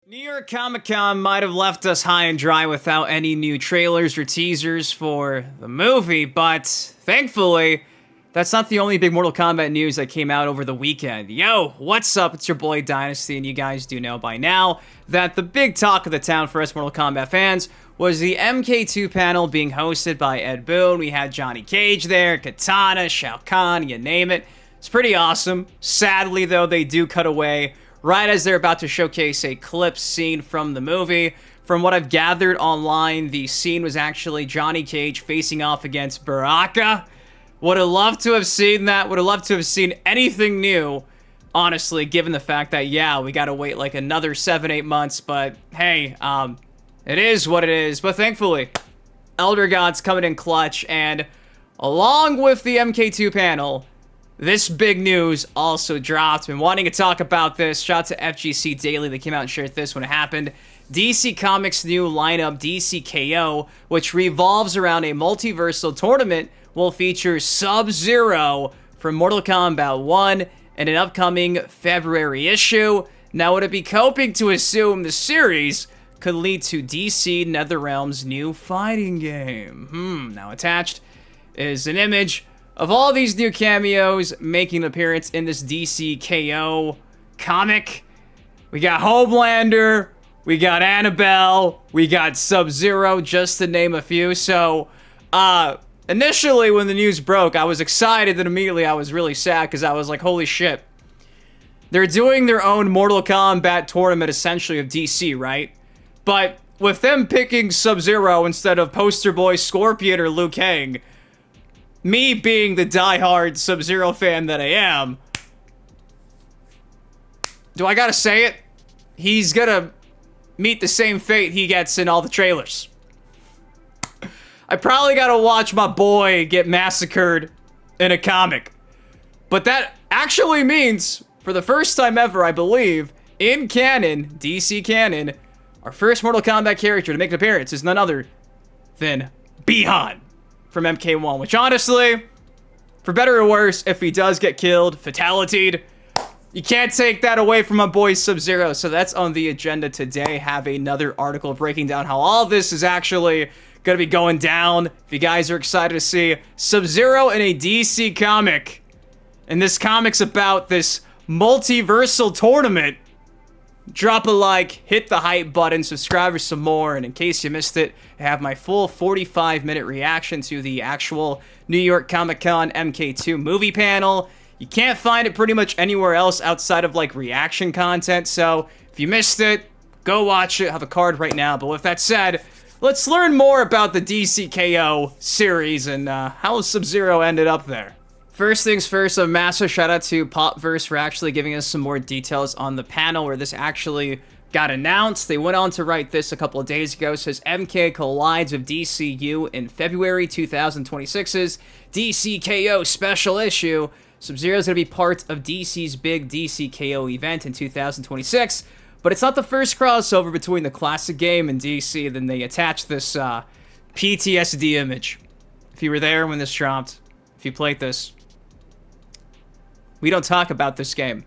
New York Comic Con might have left us high and dry without any new trailers or teasers for the movie, but thankfully, that's not the only big Mortal Kombat news that came out over the weekend. Yo, what's up? It's your boy Dynasty, and you guys do know by now that the big talk of the town for us Mortal Kombat fans was the MK2 panel being hosted by Ed Boon. We had Johnny Cage there, Kitana, Shao Kahn, you name it. It's pretty awesome. Sadly, though, they do cut away right as they're about to showcase a clip scene from the movie. From what I've gathered online, the scene was actually Johnny Cage facing off against Baraka. Would have loved to have seen that. Would have loved to have seen anything new, honestly, given the fact that, yeah, we gotta wait like another 7-8 months, but hey, it is what it is. But thankfully, Elder Gods coming in clutch, and along with the MK2 panel, this big news also dropped. Been wanting to talk about this. Shout out to FGC Daily. They came out and shared this when it happened. DC Comics' new lineup, DC KO, which revolves around a multiversal tournament, will feature Sub-Zero from Mortal Kombat 1 in an upcoming February issue. Now, would it be coping to assume the series could lead to DC Netherrealm's new fighting game? Now, attached is an image of all these new cameos making an appearance in this DC KO comic. We got Homelander, we got Annabelle, we got Sub-Zero, just to name a few. So, initially when the news broke, I was excited, then immediately I was really sad because I was like, holy shit. They're doing their own Mortal Kombat tournament, essentially, of DC, right? But with them picking Sub-Zero instead of poster boy Scorpion or Liu Kang, me being the diehard Sub-Zero fan that I am, do I gotta say it? He's gonna meet the same fate he gets in all the trailers. I probably gotta watch my boy get massacred in a comic. But that actually means, for the first time ever, I believe, in canon, DC canon, our first Mortal Kombat character to make an appearance is none other than Bihan from MK1, which honestly, for better or worse, if he does get killed, fatality'd, you can't take that away from my boy Sub-Zero. So that's on the agenda today. Have another article breaking down how all this is actually gonna be going down. If you guys are excited to see Sub-Zero in a DC comic, and this comic's about this multiversal tournament, drop a like, hit the hype button, subscribe for some more, and in case you missed it, I have my full 45-minute reaction to the actual New York Comic Con MK2 movie panel. You can't find it pretty much anywhere else outside of, like, reaction content, so if you missed it, go watch it. I have a card right now, but with that said, let's learn more about the DC KO series and how Sub-Zero ended up there. First things first, a massive shout out to Popverse for actually giving us some more details on the panel where this actually got announced. They went on to write this a couple of days ago. It says MK collides with DCU in February 2026's DC KO special issue. Sub-Zero is going to be part of DC's big DC KO event in 2026, but it's not the first crossover between the classic game and DC. Then they attached this PTSD image. If you were there when this dropped, if you played this, we don't talk about this game.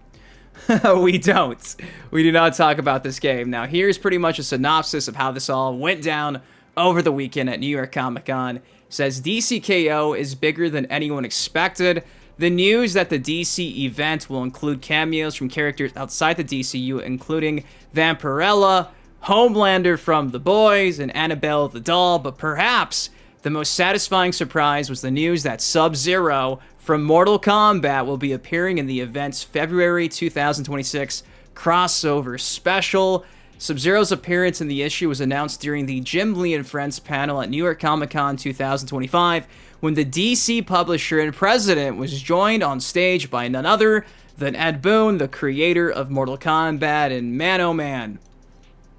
We don't. We do not talk about this game. Now, here's pretty much a synopsis of how this all went down over the weekend at New York Comic Con. It says, DC KO is bigger than anyone expected. The news that the DC event will include cameos from characters outside the DCU, including Vampirella, Homelander from The Boys, and Annabelle the Doll, but perhaps the most satisfying surprise was the news that Sub-Zero from Mortal Kombat will be appearing in the event's February 2026 crossover special. Sub-Zero's appearance in the issue was announced during the Jim Lee and Friends panel at New York Comic Con 2025, when the DC publisher and president was joined on stage by none other than Ed Boon, the creator of Mortal Kombat, and man oh man,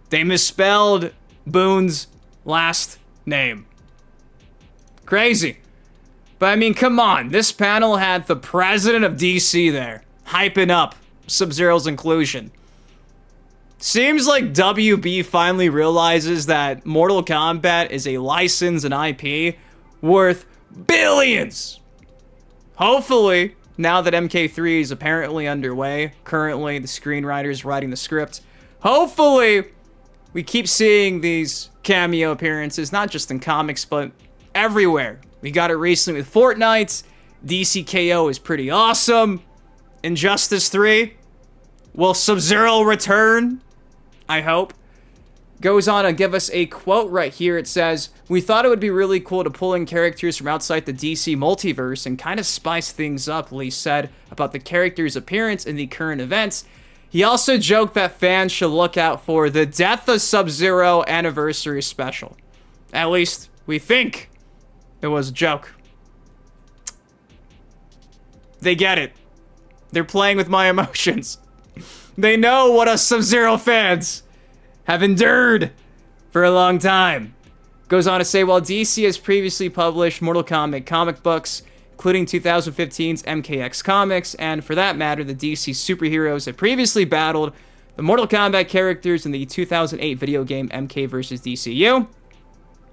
they misspelled Boon's last name. Crazy. But I mean, come on, this panel had the president of DC there, hyping up Sub-Zero's inclusion. Seems like WB finally realizes that Mortal Kombat is a license and IP worth billions. Hopefully, now that MK3 is apparently underway, currently the screenwriter is writing the script, hopefully we keep seeing these cameo appearances, not just in comics, but everywhere. We got it recently with Fortnite. DCKO is pretty awesome. Injustice 3. Will Sub-Zero return? I hope. Goes on to give us a quote right here. It says, "We thought it would be really cool to pull in characters from outside the DC multiverse and kind of spice things up," Lee said about the character's appearance in the current events. He also joked that fans should look out for the Death of Sub-Zero anniversary special. At least we think it was a joke. They get it. They're playing with my emotions. They know what us Sub-Zero fans have endured for a long time. Goes on to say, while DC has previously published Mortal Kombat comic books, including 2015's MKX Comics, and for that matter, the DC superheroes have previously battled the Mortal Kombat characters in the 2008 video game MK vs. DCU.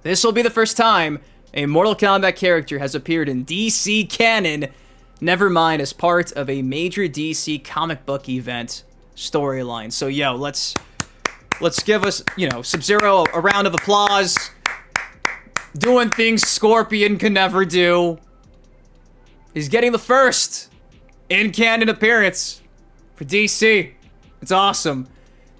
This will be the first time a Mortal Kombat character has appeared in DC canon, never mind as part of a major DC comic book event storyline. So, yo, let's give us, Sub-Zero a round of applause. Doing things Scorpion can never do. He's getting the first in-canon appearance for DC. It's awesome.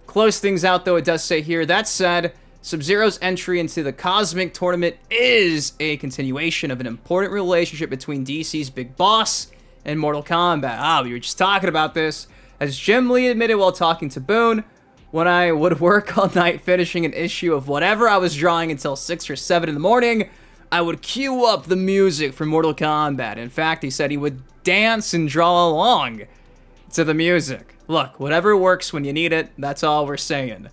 Close things out, though, it does say here. That said, Sub-Zero's entry into the Cosmic Tournament is a continuation of an important relationship between DC's big boss and Mortal Kombat. We were just talking about this. As Jim Lee admitted while talking to Boon, when I would work all night finishing an issue of whatever I was drawing until 6 or 7 in the morning, I would cue up the music for Mortal Kombat. In fact, he said he would dance and draw along to the music. Look, whatever works when you need it, that's all we're saying.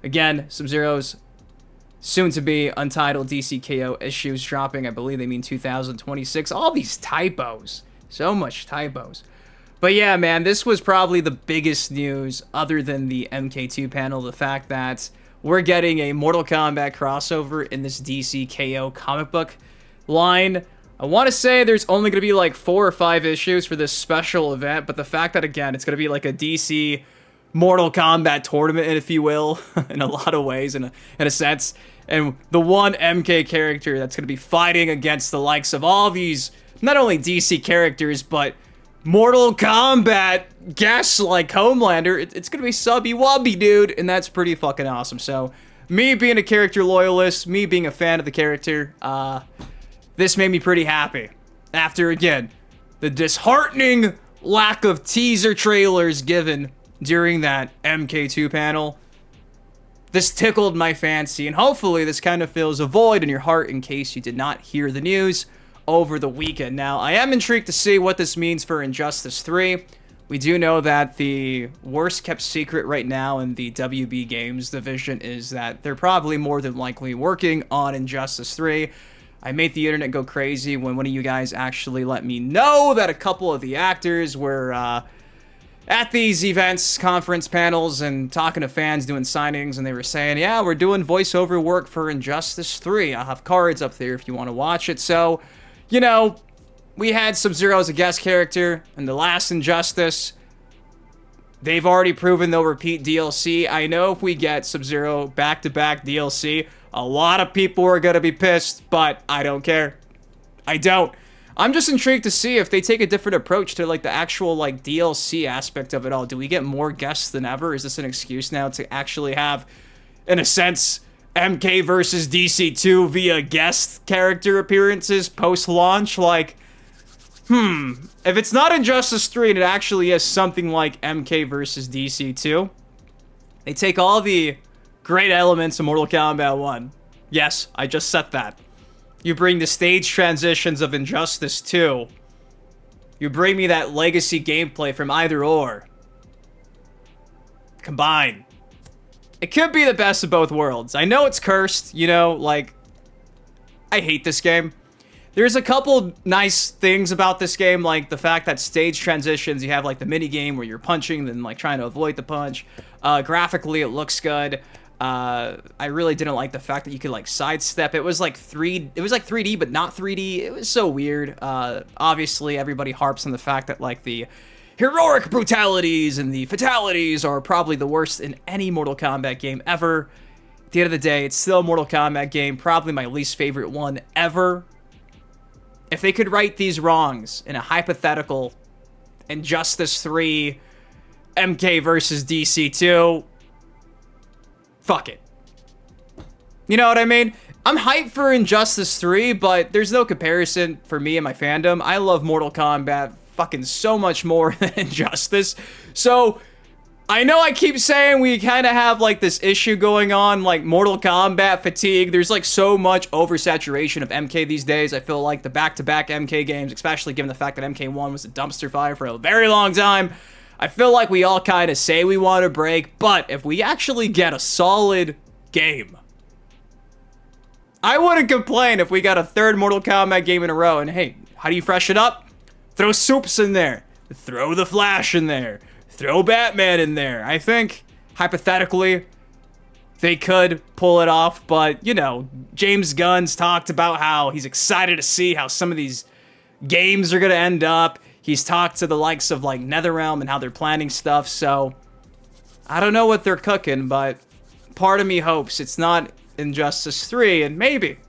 Again, Sub-Zero's soon-to-be untitled DCKO issues dropping. I believe they mean 2026. All these typos. So much typos. But yeah, man, this was probably the biggest news other than the MK2 panel. The fact that we're getting a Mortal Kombat crossover in this DC KO comic book line. I want to say there's only going to be like 4 or 5 issues for this special event. But the fact that, again, it's going to be like a DC Mortal Kombat tournament, if you will, in a lot of ways, in a sense. And the one MK character that's going to be fighting against the likes of all these, not only DC characters, but Mortal Kombat guests like Homelander. It's gonna be Subby Wubby, dude, and that's pretty fucking awesome. So, me being a character loyalist, me being a fan of the character, this made me pretty happy. After, again, the disheartening lack of teaser trailers given during that MK2 panel, this tickled my fancy, and hopefully this kind of fills a void in your heart in case you did not hear the news over the weekend. Now, I am intrigued to see what this means for Injustice 3. We do know that the worst kept secret right now in the WB Games division is that they're probably more than likely working on Injustice 3. I made the internet go crazy when one of you guys actually let me know that a couple of the actors were at these events, conference panels, and talking to fans, doing signings, and they were saying, yeah, we're doing voiceover work for Injustice 3. I'll have cards up there if you want to watch it. So, we had Sub-Zero as a guest character in the last Injustice. They've already proven they'll repeat DLC. I know if we get Sub-Zero back-to-back DLC, a lot of people are going to be pissed, but I don't care. I don't. I'm just intrigued to see if they take a different approach to, the actual, DLC aspect of it all. Do we get more guests than ever? Is this an excuse now to actually have, in a sense, MK versus DC2 via guest character appearances post-launch? If it's not Injustice 3 and it actually is something like MK versus DC2, they take all the great elements of Mortal Kombat 1. Yes, I just said that. You bring the stage transitions of Injustice 2. You bring me that legacy gameplay from either or. Combine. It could be the best of both worlds. I know it's cursed, I hate this game. There's a couple nice things about this game, like the fact that stage transitions, you have the mini game where you're punching and trying to avoid the punch. Graphically, it looks good. I really didn't like the fact that you could sidestep. It was like 3D, but not 3D. It was so weird. Obviously, everybody harps on the fact that the heroic brutalities, and the fatalities are probably the worst in any Mortal Kombat game ever. At the end of the day, it's still a Mortal Kombat game, probably my least favorite one ever. If they could right these wrongs in a hypothetical Injustice 3 MK versus DC 2, fuck it. You know what I mean? I'm hyped for Injustice 3, but there's no comparison for me and my fandom. I love Mortal Kombat fucking so much more than Injustice. So, I know I keep saying we kind of have, like, this issue going on, like, Mortal Kombat fatigue. There's, like, so much oversaturation of MK these days. I feel like the back-to-back MK games, especially given the fact that MK1 was a dumpster fire for a very long time, I feel like we all kind of say we want a break, but if we actually get a solid game, I wouldn't complain if we got a third Mortal Kombat game in a row, and hey, how do you freshen up? Throw Soups in there. Throw the Flash in there. Throw Batman in there. I think, hypothetically, they could pull it off, but, you know, James Gunn's talked about how he's excited to see how some of these games are going to end up. He's talked to the likes of, like, Netherrealm and how they're planning stuff, so I don't know what they're cooking, but part of me hopes it's not Injustice 3 and maybe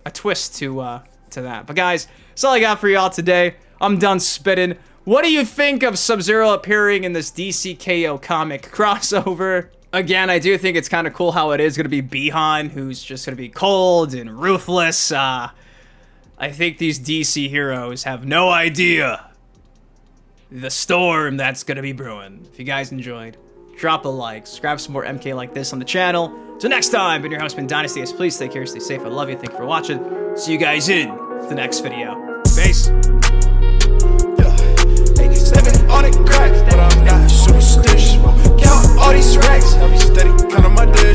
a twist to that. But guys, that's all I got for y'all today. I'm done spitting. What do you think of Sub-Zero appearing in this DCKO comic crossover? Again, I do think it's kind of cool how it is going to be Bihan, who's just going to be cold and ruthless. I think these DC heroes have no idea the storm that's going to be brewing. If you guys enjoyed, drop a like, subscribe for some more MK like this on the channel. Till next time, been your host, been Dynasty. Please take care, stay safe, I love you, thank you for watching. See you guys in the next video. Peace. Living on a crack, but I'm not superstitious. Count all these racks, I'll be steady, count on my day.